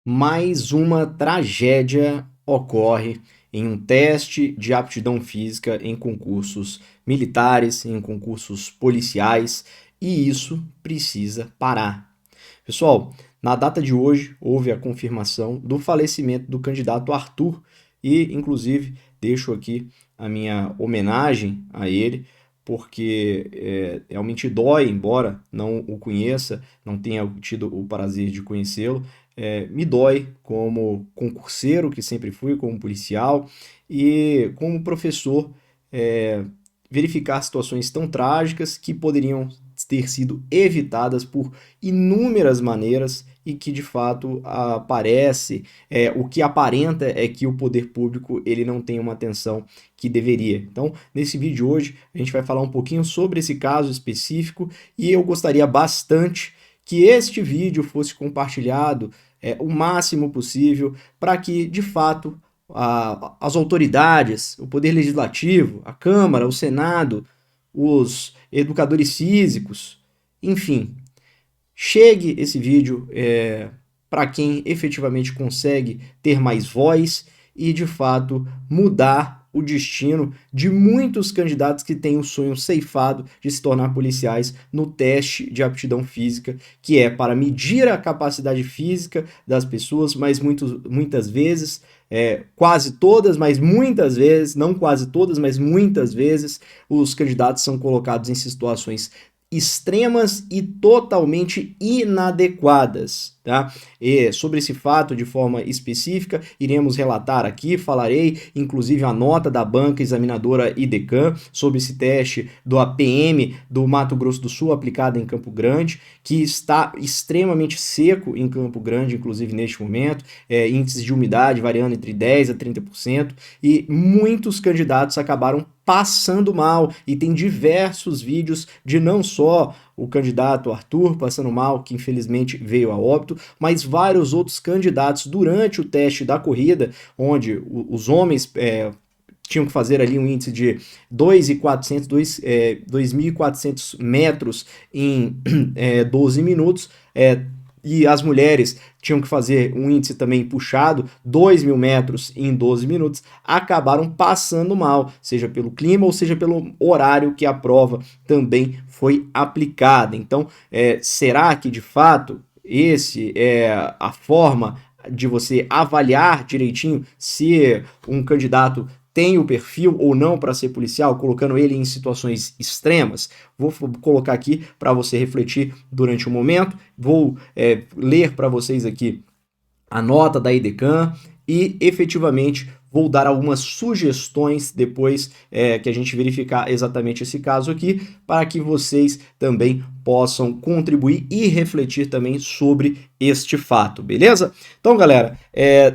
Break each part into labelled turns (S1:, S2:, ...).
S1: Mais uma tragédia ocorre em um teste de aptidão física em concursos militares, em concursos policiais, e isso precisa parar. Pessoal, na data de hoje houve a confirmação do falecimento do candidato Arthur e, inclusive, deixo aqui a minha homenagem a ele, porque realmente dói, embora não o conheça, não tenha tido o prazer de conhecê-lo, me dói como concurseiro, que sempre fui, como policial, e como professor, é, verificar situações tão trágicas que poderiam ter sido evitadas por inúmeras maneiras e que de fato aparece, o que aparenta é que o poder público ele não tem uma atenção que deveria. Então, nesse vídeo hoje, a gente vai falar um pouquinho sobre esse caso específico e eu gostaria bastante que este vídeo fosse compartilhado o máximo possível para que, de fato, as autoridades, o Poder Legislativo, a Câmara, o Senado, os educadores físicos, enfim, chegue esse vídeo para quem efetivamente consegue ter mais voz e, de fato, mudar o destino de muitos candidatos que têm o sonho ceifado de se tornar policiais no teste de aptidão física, que é para medir a capacidade física das pessoas, mas muitas vezes, quase todas, mas muitas vezes, não quase todas, mas muitas vezes, os candidatos são colocados em situações extremas e totalmente inadequadas, tá? E sobre esse fato de forma específica, iremos relatar aqui, falarei inclusive a nota da banca examinadora IDECAM sobre esse teste do APM do Mato Grosso do Sul aplicado em Campo Grande, que está extremamente seco em Campo Grande, inclusive neste momento, índices de umidade variando entre 10% a 30%, e muitos candidatos acabaram passando mal, e tem diversos vídeos de não só o candidato Arthur passando mal, que infelizmente veio a óbito, mas vários outros candidatos durante o teste da corrida, onde os homens tinham que fazer ali um índice de 2.400 metros em 12 minutos, e as mulheres tinham que fazer um índice também puxado, 2.000 metros em 12 minutos, acabaram passando mal, seja pelo clima ou seja pelo horário que a prova também foi aplicada. Então, será que de fato esse é a forma de você avaliar direitinho se um candidato tem o perfil ou não para ser policial, colocando ele em situações extremas? Vou colocar aqui para você refletir durante um momento. Vou ler para vocês aqui a nota da IDECAM e efetivamente vou dar algumas sugestões depois que a gente verificar exatamente esse caso aqui, para que vocês também possam contribuir e refletir também sobre este fato, beleza? Então, galera,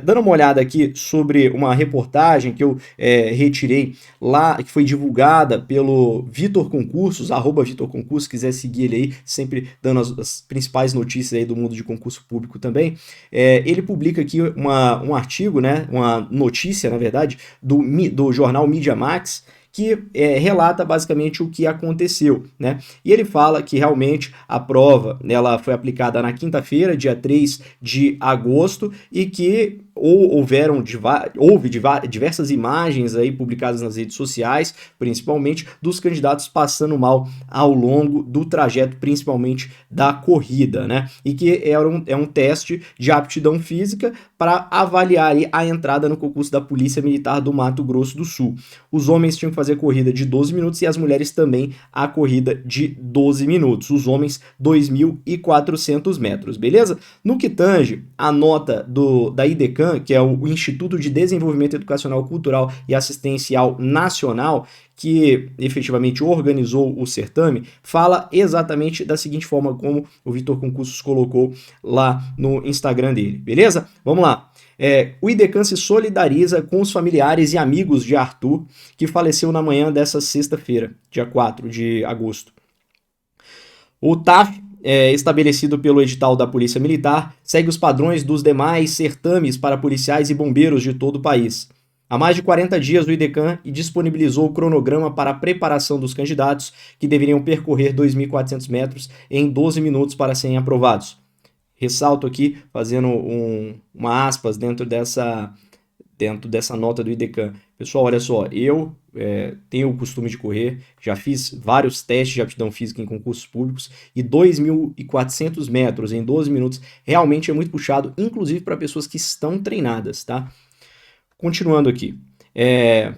S1: dando uma olhada aqui sobre uma reportagem que eu retirei lá, que foi divulgada pelo Vitor Concursos, @Vitor Concursos, quiser seguir ele aí, sempre dando as principais notícias aí do mundo de concurso público também. Ele publica aqui um artigo, né, uma notícia, na verdade, do jornal Mídia Max, que relata basicamente o que aconteceu, né? E ele fala que realmente a prova ela foi aplicada na quinta-feira, dia 3 de agosto, e que houve diversas imagens aí publicadas nas redes sociais, principalmente dos candidatos passando mal ao longo do trajeto, principalmente da corrida, né? E que é um teste de aptidão física para avaliar a entrada no concurso da Polícia Militar do Mato Grosso do Sul. Os homens tinham que fazer corrida de 12 minutos e as mulheres também a corrida de 12 minutos. Os homens 2.400 metros, beleza? No que tange a nota da IDECAM, que é o Instituto de Desenvolvimento Educacional, Cultural e Assistencial Nacional, que efetivamente organizou o certame, fala exatamente da seguinte forma como o Vitor Concursos colocou lá no Instagram dele, beleza? Vamos lá. O IDECAM se solidariza com os familiares e amigos de Arthur, que faleceu na manhã dessa sexta-feira, dia 4 de agosto. O TAF, estabelecido pelo edital da Polícia Militar, segue os padrões dos demais certames para policiais e bombeiros de todo o país. Há mais de 40 dias, o IDECAM disponibilizou o cronograma para a preparação dos candidatos, que deveriam percorrer 2.400 metros em 12 minutos para serem aprovados. ressalto aqui, fazendo uma aspas dentro dessa nota do IDECAM. Pessoal, olha só, eu tenho o costume de correr, já fiz vários testes de aptidão física em concursos públicos e 2.400 metros em 12 minutos realmente é muito puxado, inclusive para pessoas que estão treinadas, tá? Continuando aqui,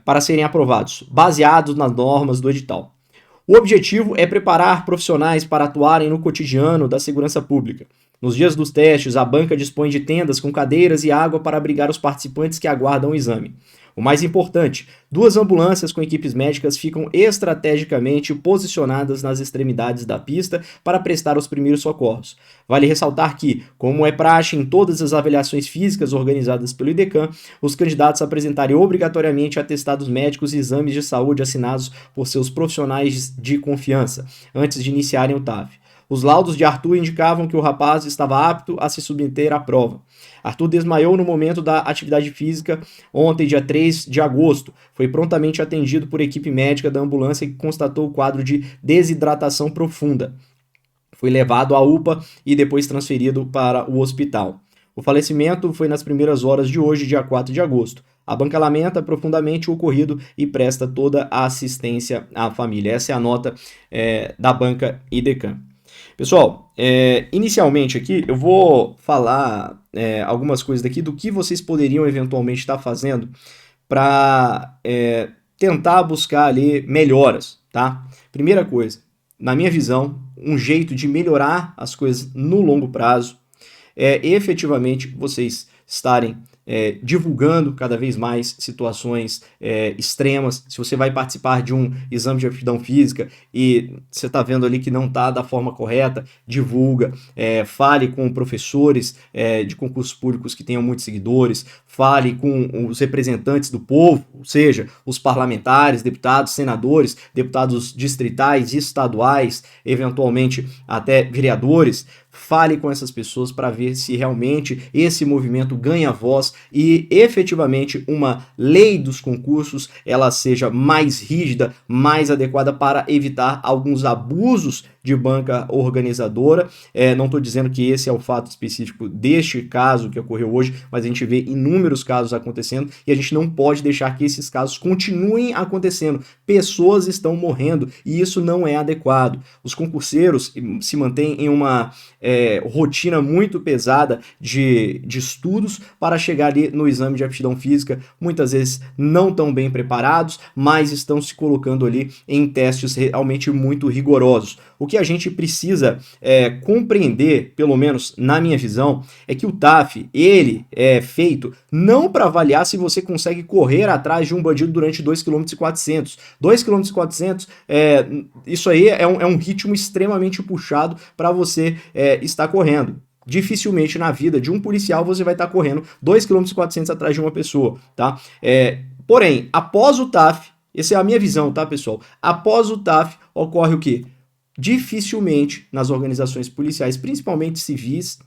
S1: para serem aprovados, baseados nas normas do edital. O objetivo é preparar profissionais para atuarem no cotidiano da segurança pública. Nos dias dos testes, a banca dispõe de tendas com cadeiras e água para abrigar os participantes que aguardam o exame. O mais importante, 2 ambulâncias com equipes médicas ficam estrategicamente posicionadas nas extremidades da pista para prestar os primeiros socorros. Vale ressaltar que, como é praxe em todas as avaliações físicas organizadas pelo IDECAM, os candidatos apresentarem obrigatoriamente atestados médicos e exames de saúde assinados por seus profissionais de confiança, antes de iniciarem o TAF. Os laudos de Arthur indicavam que o rapaz estava apto a se submeter à prova. Arthur desmaiou no momento da atividade física ontem, dia 3 de agosto. Foi prontamente atendido por equipe médica da ambulância que constatou o quadro de desidratação profunda. Foi levado à UPA e depois transferido para o hospital. O falecimento foi nas primeiras horas de hoje, dia 4 de agosto. A banca lamenta profundamente o ocorrido e presta toda a assistência à família. Essa é a nota da banca IDECAM. Pessoal, inicialmente aqui eu vou falar algumas coisas daqui do que vocês poderiam eventualmente estar fazendo para tentar buscar ali melhoras, tá? Primeira coisa, na minha visão, um jeito de melhorar as coisas no longo prazo é efetivamente vocês estarem divulgando cada vez mais situações extremas. Se você vai participar de um exame de aptidão física e você está vendo ali que não está da forma correta, divulga, fale com professores de concursos públicos que tenham muitos seguidores, fale com os representantes do povo, ou seja, os parlamentares, deputados, senadores, deputados distritais, estaduais, eventualmente até vereadores. Fale com essas pessoas para ver se realmente esse movimento ganha voz e efetivamente uma lei dos concursos ela seja mais rígida, mais adequada para evitar alguns abusos de banca organizadora. Não estou dizendo que esse é o fato específico deste caso que ocorreu hoje, mas a gente vê inúmeros casos acontecendo e a gente não pode deixar que esses casos continuem acontecendo. Pessoas estão morrendo e isso não é adequado. Os concurseiros se mantêm em uma rotina muito pesada de estudos para chegar ali no exame de aptidão física, muitas vezes não tão bem preparados, mas estão se colocando ali em testes realmente muito rigorosos. O que a gente precisa compreender, pelo menos na minha visão, é que o TAF, ele é feito não para avaliar se você consegue correr atrás de um bandido durante 2,4 km. 2,4 km, isso aí é um ritmo extremamente puxado para você estar correndo. Dificilmente na vida de um policial você vai estar correndo 2,4 km atrás de uma pessoa, tá? Porém, após o TAF, essa é a minha visão, tá, pessoal? Após o TAF, ocorre o quê? Dificilmente nas organizações policiais, principalmente civis,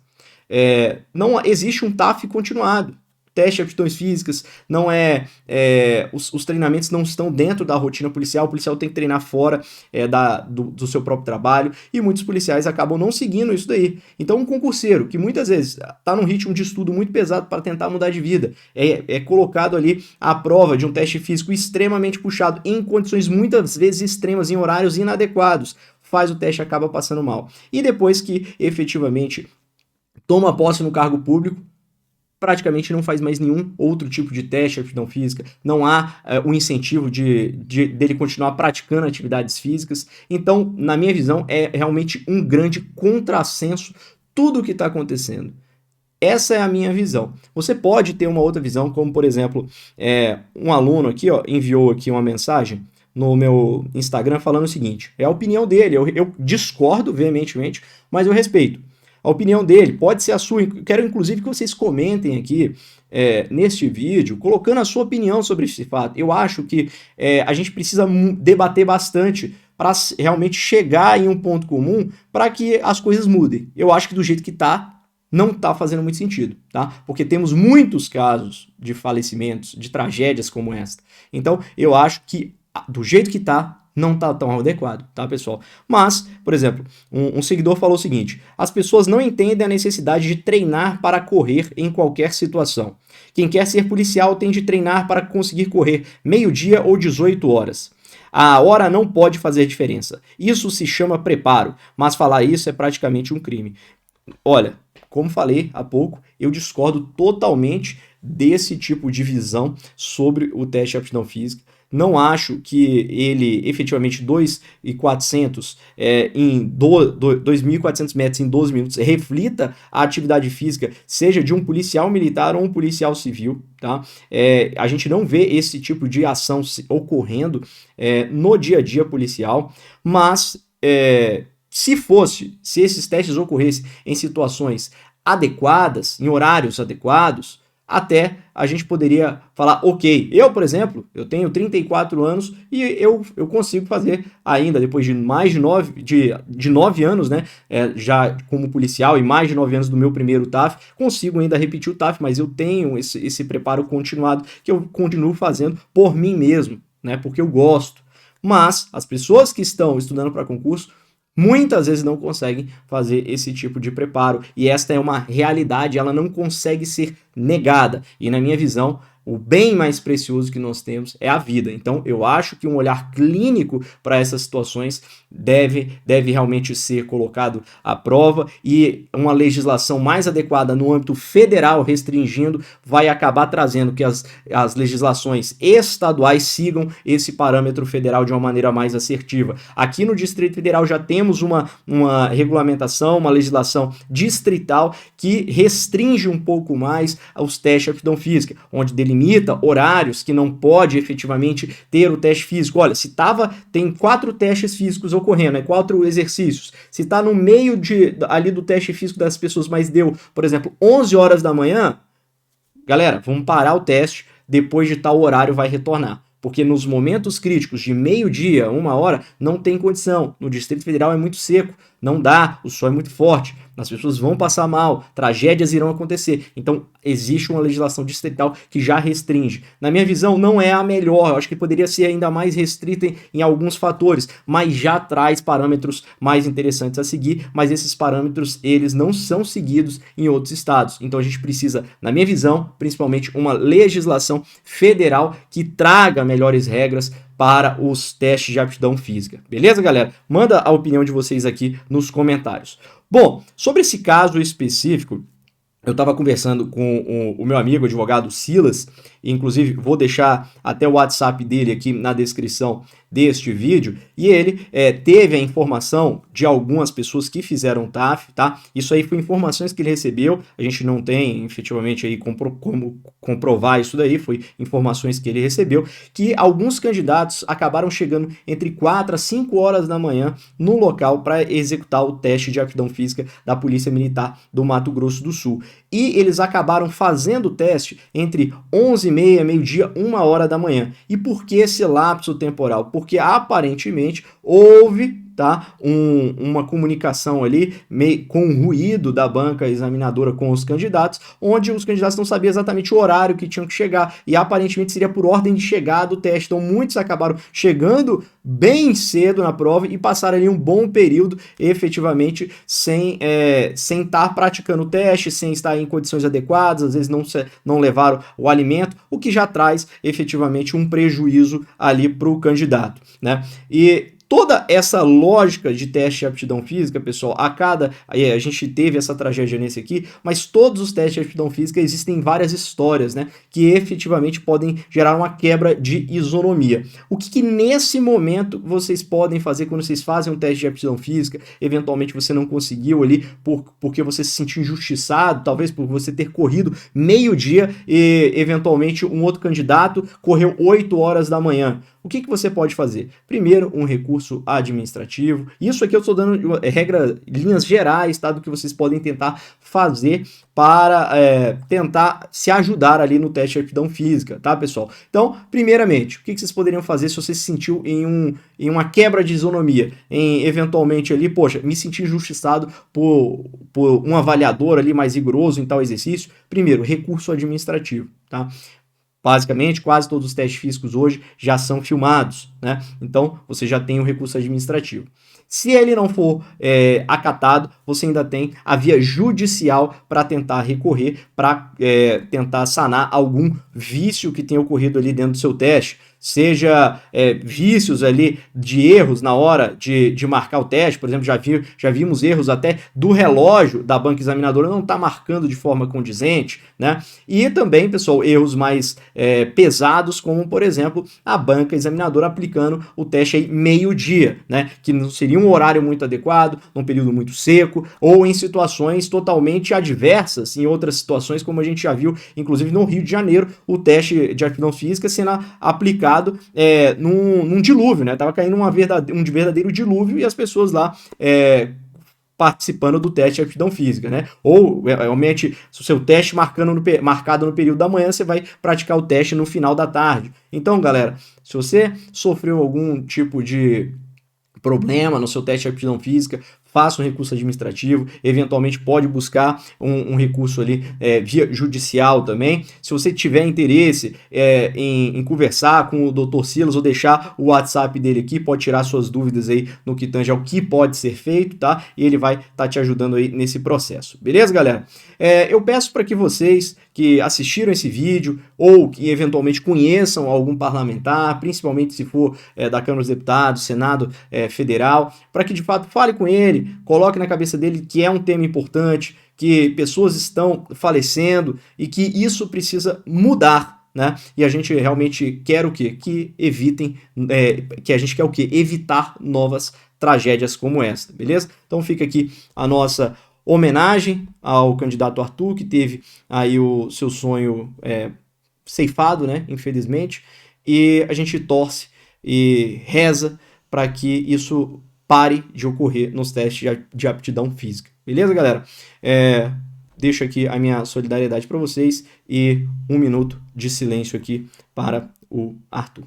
S1: não existe um TAF continuado. Teste de aptidões físicas, não os treinamentos não estão dentro da rotina policial, o policial tem que treinar fora do seu próprio trabalho, e muitos policiais acabam não seguindo isso daí. Então um concurseiro, que muitas vezes está num ritmo de estudo muito pesado para tentar mudar de vida, é colocado ali à prova de um teste físico extremamente puxado, em condições muitas vezes extremas, em horários inadequados, faz o teste e acaba passando mal. E depois que efetivamente toma posse no cargo público, praticamente não faz mais nenhum outro tipo de teste de aptidão física, não há um incentivo dele continuar praticando atividades físicas. Então, na minha visão, é realmente um grande contrassenso tudo o que está acontecendo. Essa é a minha visão. Você pode ter uma outra visão, como por exemplo, um aluno aqui enviou aqui uma mensagem no meu Instagram falando o seguinte, é a opinião dele, eu discordo veementemente, mas eu respeito. A opinião dele pode ser a sua. Quero inclusive que vocês comentem aqui neste vídeo, colocando a sua opinião sobre esse fato. Eu acho que a gente precisa debater bastante para realmente chegar em um ponto comum para que as coisas mudem. Eu acho que do jeito que está, não está fazendo muito sentido, tá? Porque temos muitos casos de falecimentos, de tragédias como esta. Então, eu acho que do jeito que está, não tá tão adequado, tá, pessoal? Mas, por exemplo, um seguidor falou o seguinte: as pessoas não entendem a necessidade de treinar para correr em qualquer situação. Quem quer ser policial tem de treinar para conseguir correr meio-dia ou 18 horas. A hora não pode fazer diferença. Isso se chama preparo, mas falar isso é praticamente um crime. Olha, como falei há pouco, eu discordo totalmente desse tipo de visão sobre o teste de aptidão física. Não acho que ele, efetivamente, 2.400 em 2.400 metros em 12 minutos reflita a atividade física, seja de um policial militar ou um policial civil, tá? A gente não vê esse tipo de ação ocorrendo no dia a dia policial, mas se esses testes ocorressem em situações adequadas, em horários adequados, até a gente poderia falar, ok, eu, por exemplo, eu tenho 34 anos e eu consigo fazer ainda, depois de mais de 9 anos, né, já como policial e mais de 9 anos do meu primeiro TAF, consigo ainda repetir o TAF, mas eu tenho esse preparo continuado que eu continuo fazendo por mim mesmo, né, porque eu gosto. Mas as pessoas que estão estudando para concurso muitas vezes não conseguem fazer esse tipo de preparo, e esta é uma realidade, ela não consegue ser negada. E na minha visão, o bem mais precioso que nós temos é a vida. Então, eu acho que um olhar clínico para essas situações deve realmente ser colocado à prova, e uma legislação mais adequada no âmbito federal, restringindo, vai acabar trazendo que as legislações estaduais sigam esse parâmetro federal de uma maneira mais assertiva. Aqui no Distrito Federal já temos uma regulamentação, uma legislação distrital que restringe um pouco mais os testes de aptidão física, onde delimita horários que não pode efetivamente ter o teste físico. Olha, tem 4 testes físicos ocorrendo, 4 exercícios. Se está no meio ali do teste físico das pessoas, mas deu, por exemplo, 11 horas da manhã, galera, vamos parar o teste, depois de tal horário vai retornar. Porque nos momentos críticos de meio-dia, 1 hora, não tem condição. No Distrito Federal é muito seco, não dá, o sol é muito forte, as pessoas vão passar mal, tragédias irão acontecer. Então, existe uma legislação distrital que já restringe. Na minha visão, não é a melhor, eu acho que poderia ser ainda mais restrita em alguns fatores, mas já traz parâmetros mais interessantes a seguir, mas esses parâmetros, eles não são seguidos em outros estados. Então, a gente precisa, na minha visão, principalmente uma legislação federal que traga melhores regras para os testes de aptidão física. Beleza, galera? Manda a opinião de vocês aqui nos comentários. Bom, sobre esse caso específico, eu estava conversando com o meu amigo, o advogado Silas, e inclusive vou deixar até o WhatsApp dele aqui na descrição deste vídeo, e ele teve a informação de algumas pessoas que fizeram TAF, tá? Isso aí foi informações que ele recebeu, a gente não tem efetivamente aí como comprovar isso daí, foi informações que ele recebeu, que alguns candidatos acabaram chegando entre 4 a 5 horas da manhã no local para executar o teste de aptidão física da Polícia Militar do Mato Grosso do Sul. E eles acabaram fazendo o teste entre 11h30, meio-dia, 1 hora da manhã. E por que esse lapso temporal? Porque aparentemente houve uma comunicação ali com o ruído da banca examinadora com os candidatos, onde os candidatos não sabiam exatamente o horário que tinham que chegar, e aparentemente seria por ordem de chegada do teste. Então muitos acabaram chegando bem cedo na prova e passaram ali um bom período efetivamente sem estar praticando o teste, sem estar em condições adequadas, às vezes não levaram o alimento, o que já traz efetivamente um prejuízo ali para o candidato, né? E toda essa lógica de teste de aptidão física, pessoal, a gente teve essa tragédia nesse aqui, mas todos os testes de aptidão física existem várias histórias, né, que efetivamente podem gerar uma quebra de isonomia. O que nesse momento vocês podem fazer quando vocês fazem um teste de aptidão física, eventualmente você não conseguiu ali porque você se sentiu injustiçado, talvez por você ter corrido meio-dia e eventualmente um outro candidato correu 8 horas da manhã. O que você pode fazer? Primeiro, um recurso administrativo. Isso aqui eu estou dando linhas gerais, tá, do que vocês podem tentar fazer para tentar se ajudar ali no teste de aptidão física, tá, pessoal? Então, primeiramente, o que vocês poderiam fazer se você se sentiu em uma quebra de isonomia, em eventualmente ali, poxa, me senti injustiçado por um avaliador ali mais rigoroso em tal exercício? Primeiro, recurso administrativo, tá? Basicamente, quase todos os testes físicos hoje já são filmados, né? Então, você já tem o recurso administrativo. Se ele não for acatado, você ainda tem a via judicial para tentar recorrer, para tentar sanar algum vício que tenha ocorrido ali dentro do seu teste. Seja vícios ali de erros na hora de marcar o teste, por exemplo, já vimos erros até do relógio da banca examinadora não estar marcando de forma condizente, né? E também, pessoal, erros mais pesados, como, por exemplo, a banca examinadora aplicando o teste aí meio-dia, né? Que não seria um horário muito adequado, num período muito seco, ou em situações totalmente adversas, em outras situações, como a gente já viu, inclusive no Rio de Janeiro, o teste de aptidão física sendo aplicado num dilúvio, né? Tava caindo um verdadeiro dilúvio e as pessoas lá participando do teste de aptidão física, né? Ou, realmente, se o seu teste marcado no período da manhã, você vai praticar o teste no final da tarde. Então, galera, se você sofreu algum tipo de problema no seu teste de aptidão física, faça um recurso administrativo, eventualmente pode buscar um recurso ali via judicial também. Se você tiver interesse em conversar com o Dr. Silas ou deixar o WhatsApp dele aqui, pode tirar suas dúvidas aí no que tange ao que pode ser feito, tá? E ele vai estar te ajudando aí nesse processo. Beleza, galera? Eu peço para que vocês que assistiram esse vídeo ou que eventualmente conheçam algum parlamentar, principalmente se for da Câmara dos Deputados, Senado Federal, para que de fato fale com ele, coloque na cabeça dele que é um tema importante, que pessoas estão falecendo e que isso precisa mudar, né? E a gente realmente quer o quê? Que evitem, que a gente quer o quê? Evitar novas tragédias como essa, beleza? Então fica aqui a nossa homenagem ao candidato Arthur, que teve aí o seu sonho ceifado, né? Infelizmente, e a gente torce e reza para que isso pare de ocorrer nos testes de aptidão física. Beleza, galera? Deixo aqui a minha solidariedade para vocês e 1 minuto de silêncio aqui para o Arthur.